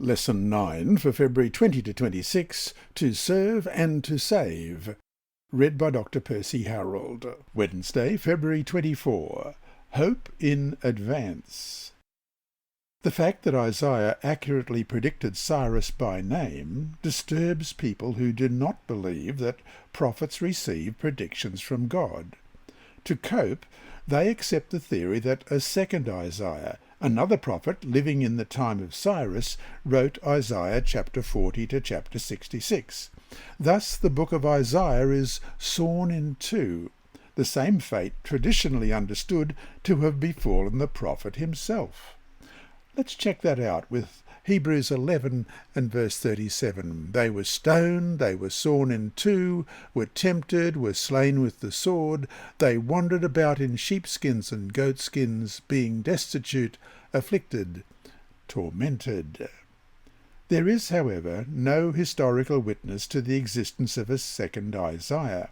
Lesson 9 for February 20 to 26, To Serve and to Save, read by Dr. Percy Harrold. Wednesday, February 24, Hope in Advance. The fact that Isaiah accurately predicted Cyrus by name disturbs people who do not believe that prophets receive predictions from God. To cope, they accept the theory that a second Isaiah, another prophet living in the time of Cyrus, wrote Isaiah chapter 40 to chapter 66. Thus the book of Isaiah is sawn in two, the same fate traditionally understood to have befallen the prophet himself. Let's check that out with Hebrews 11 and verse 37. They were stoned, they were sawn in two, were tempted, were slain with the sword. They wandered about in sheepskins and goatskins, being destitute, afflicted, tormented. There is, however, no historical witness to the existence of a second Isaiah.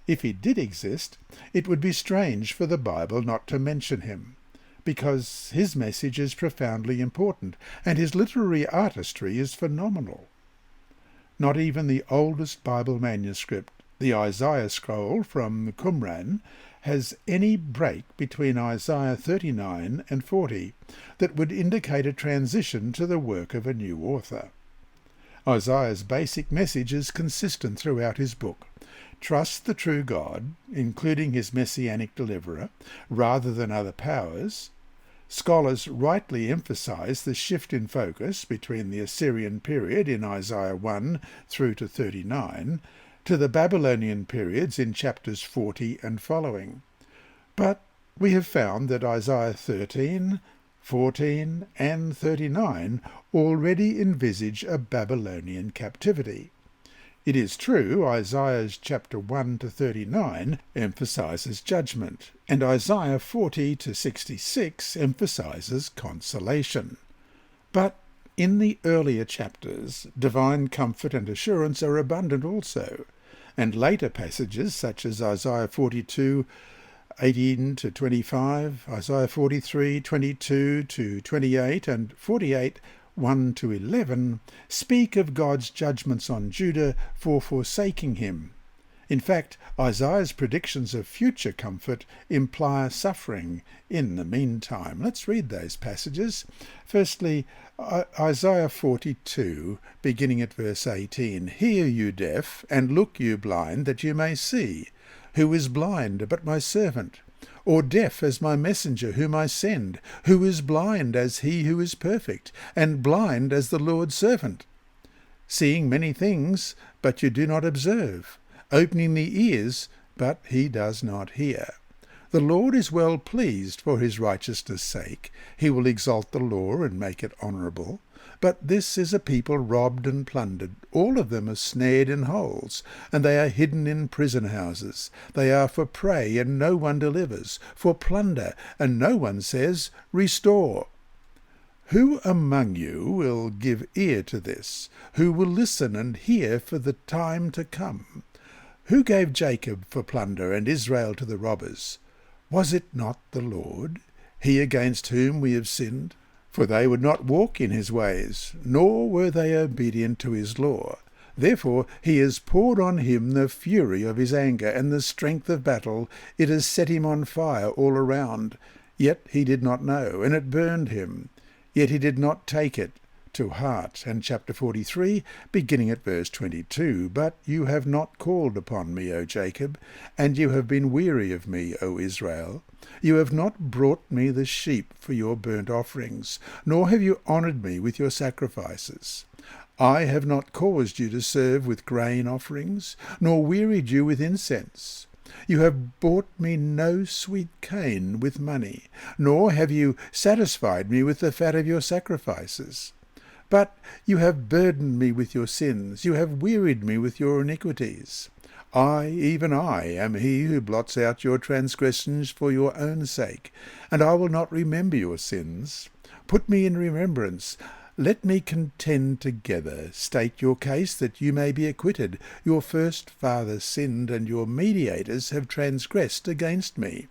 If he did exist, it would be strange for the Bible not to mention him, because his message is profoundly important, and his literary artistry is phenomenal. Not even the oldest Bible manuscript, the Isaiah scroll from Qumran, has any break between Isaiah 39 and 40 that would indicate a transition to the work of a new author. Isaiah's basic message is consistent throughout his book. Trust the true God, including his messianic deliverer, rather than other powers. Scholars rightly emphasize the shift in focus between the Assyrian period in Isaiah 1 through to 39 to the Babylonian periods in chapters 40 and following. But we have found that Isaiah 13, 14 and 39 already envisage a Babylonian captivity. It is true, Isaiah's chapter 1 to 39 emphasizes judgment, and Isaiah 40 to 66 emphasizes consolation. But in the earlier chapters, divine comfort and assurance are abundant also, and later passages such as Isaiah 42, 18 to 25, Isaiah 43, 22 to 28, and 48, 1 to 11, speak of God's judgments on Judah for forsaking him. In fact, Isaiah's predictions of future comfort imply suffering in the meantime. Let's read those passages. Firstly, Isaiah 42, beginning at verse 18. Hear, you deaf, and look, you blind, that you may see. Who is blind but my servant? Or deaf as my messenger whom I send? Who is blind as he who is perfect, and blind as the Lord's servant? Seeing many things, but you do not observe. Opening the ears, but he does not hear. The Lord is well pleased for his righteousness' sake. He will exalt the law and make it honourable. But this is a people robbed and plundered. All of them are snared in holes, and they are hidden in prison houses. They are for prey, and no one delivers, for plunder, and no one says, Restore. Who among you will give ear to this? Who will listen and hear for the time to come? Who gave Jacob for plunder and Israel to the robbers? Was it not the Lord, he against whom we have sinned? For they would not walk in his ways, nor were they obedient to his law. Therefore he has poured on him the fury of his anger, and the strength of battle. It has set him on fire all around. Yet he did not know, and it burned him. Yet he did not take it to heart. And chapter 43, beginning at verse 22, But you have not called upon me, O Jacob, and you have been weary of me, O Israel. You have not brought me the sheep for your burnt offerings, nor have you honoured me with your sacrifices. I have not caused you to serve with grain offerings, nor wearied you with incense. You have bought me no sweet cane with money, nor have you satisfied me with the fat of your sacrifices. But you have burdened me with your sins, you have wearied me with your iniquities. I, even I, am he who blots out your transgressions for your own sake, and I will not remember your sins. Put me in remembrance. Let me contend together. State your case that you may be acquitted. Your first father sinned, and your mediators have transgressed against me.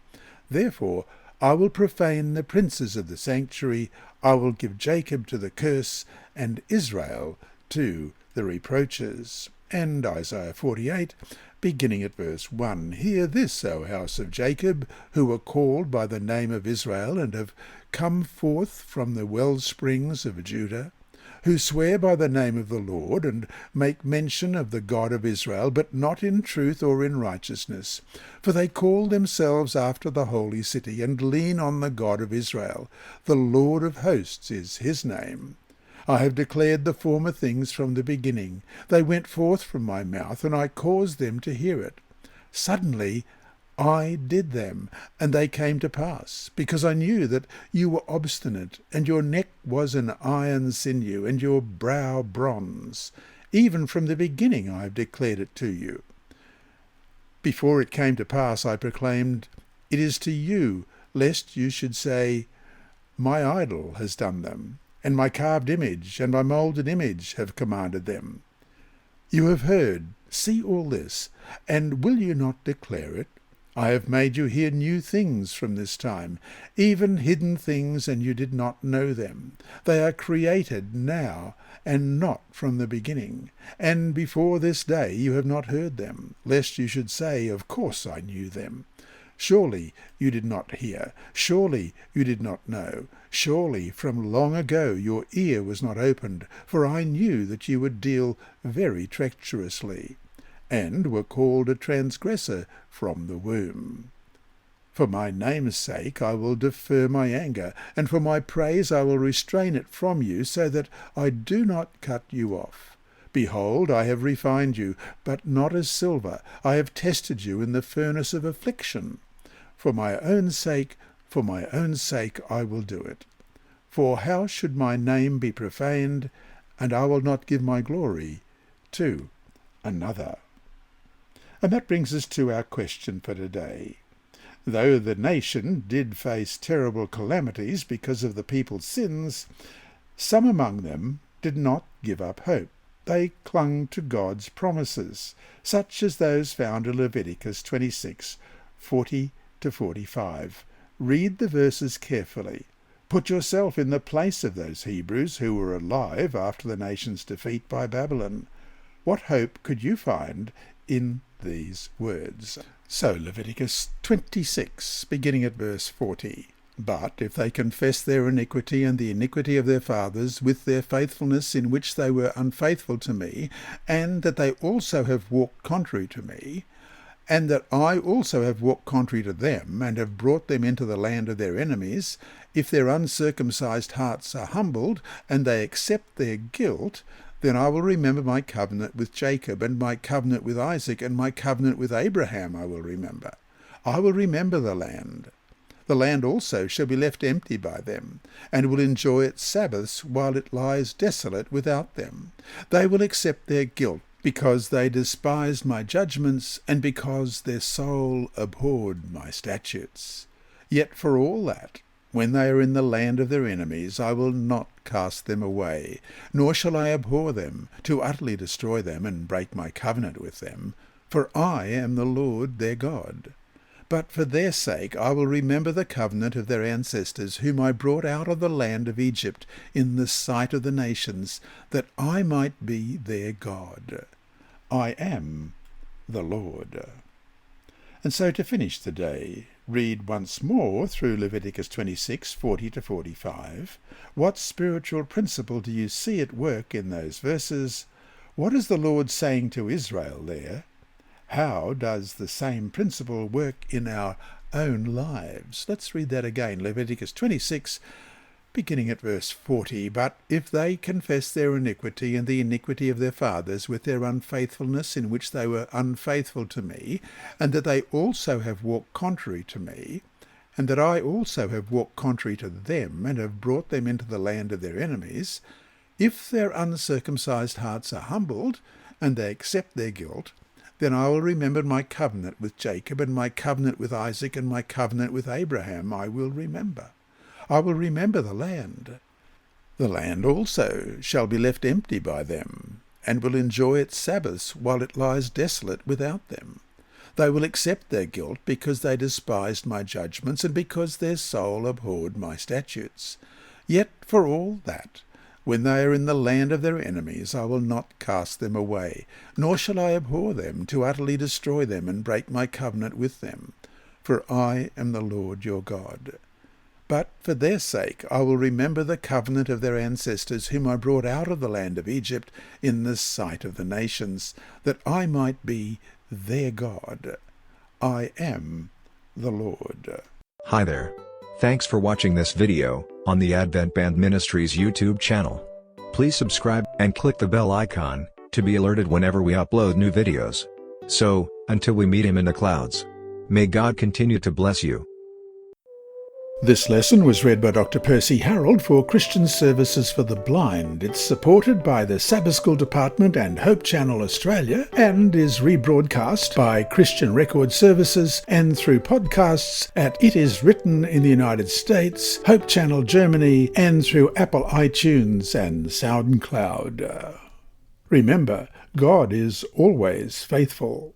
Therefore I will profane the princes of the sanctuary. I will give Jacob to the curse, and Israel to the reproaches. And Isaiah 48, beginning at verse 1. Hear this, O house of Jacob, who are called by the name of Israel, and have come forth from the wellsprings of Judah, who swear by the name of the Lord, and make mention of the God of Israel, but not in truth or in righteousness. For they call themselves after the holy city, and lean on the God of Israel. The Lord of hosts is his name. I have declared the former things from the beginning. They went forth from my mouth, and I caused them to hear it. Suddenly I did them, and they came to pass, because I knew that you were obstinate, and your neck was an iron sinew, and your brow bronze. Even from the beginning I have declared it to you. Before it came to pass I proclaimed, It is to you, lest you should say, My idol has done them, and my carved image and my moulded image have commanded them. You have heard, see all this, and will you not declare it? I have made you hear new things from this time, even hidden things, and you did not know them. They are created now, and not from the beginning. And before this day you have not heard them, lest you should say, Of course I knew them. Surely you did not hear, surely you did not know, surely from long ago your ear was not opened, for I knew that you would deal very treacherously, and were called a transgressor from the womb. For my name's sake I will defer my anger, and for my praise I will restrain it from you, so that I do not cut you off. Behold, I have refined you, but not as silver. I have tested you in the furnace of affliction. For my own sake I will do it. For how should my name be profaned, and I will not give my glory to another? And that brings us to our question for today. Though the nation did face terrible calamities because of the people's sins, some among them did not give up hope. They clung to God's promises, such as those found in Leviticus 26, 40-45. Read the verses carefully. Put yourself in the place of those Hebrews who were alive after the nation's defeat by Babylon. What hope could you find in these words? So Leviticus 26, beginning at verse 40. But if they confess their iniquity and the iniquity of their fathers with their faithfulness in which they were unfaithful to me, and that they also have walked contrary to me, and that I also have walked contrary to them, and have brought them into the land of their enemies, if their uncircumcised hearts are humbled, and they accept their guilt, then I will remember my covenant with Jacob, and my covenant with Isaac, and my covenant with Abraham I will remember. I will remember the land. The land also shall be left empty by them, and will enjoy its Sabbaths while it lies desolate without them. They will accept their guilt, because they despised my judgments, and because their soul abhorred my statutes. Yet for all that, when they are in the land of their enemies, I will not cast them away, nor shall I abhor them, to utterly destroy them and break my covenant with them, for I am the Lord their God. But for their sake I will remember the covenant of their ancestors, whom I brought out of the land of Egypt in the sight of the nations, that I might be their God. I am the Lord. And so to finish the day, read once more through Leviticus 26, 40-45. What spiritual principle do you see at work in those verses? What is the Lord saying to Israel there? How does the same principle work in our own lives? Let's read that again. Leviticus 26, beginning at verse 40. But if they confess their iniquity and the iniquity of their fathers with their unfaithfulness in which they were unfaithful to me, and that they also have walked contrary to me, and that I also have walked contrary to them, and have brought them into the land of their enemies, if their uncircumcised hearts are humbled, and they accept their guilt, then I will remember my covenant with Jacob, and my covenant with Isaac, and my covenant with Abraham I will remember. I will remember the land. The land also shall be left empty by them, and will enjoy its Sabbaths while it lies desolate without them. They will accept their guilt because they despised my judgments and because their soul abhorred my statutes. Yet for all that, when they are in the land of their enemies, I will not cast them away, nor shall I abhor them, to utterly destroy them and break my covenant with them. For I am the Lord your God. But for their sake I will remember the covenant of their ancestors, whom I brought out of the land of Egypt in the sight of the nations, that I might be their God. I am the Lord. Hi there. Thanks for watching this video on the Advent-band Ministries YouTube channel. Please subscribe and click the bell icon to be alerted whenever we upload new videos. So, until we meet him in the clouds, may God continue to bless you. This lesson was read by Dr. Percy Harrold for Christian Services for the Blind. It's supported by the Sabbath School Department and Hope Channel Australia, and is rebroadcast by Christian Record Services and through podcasts at It Is Written in the United States, Hope Channel Germany, and through Apple iTunes and SoundCloud. Remember, God is always faithful.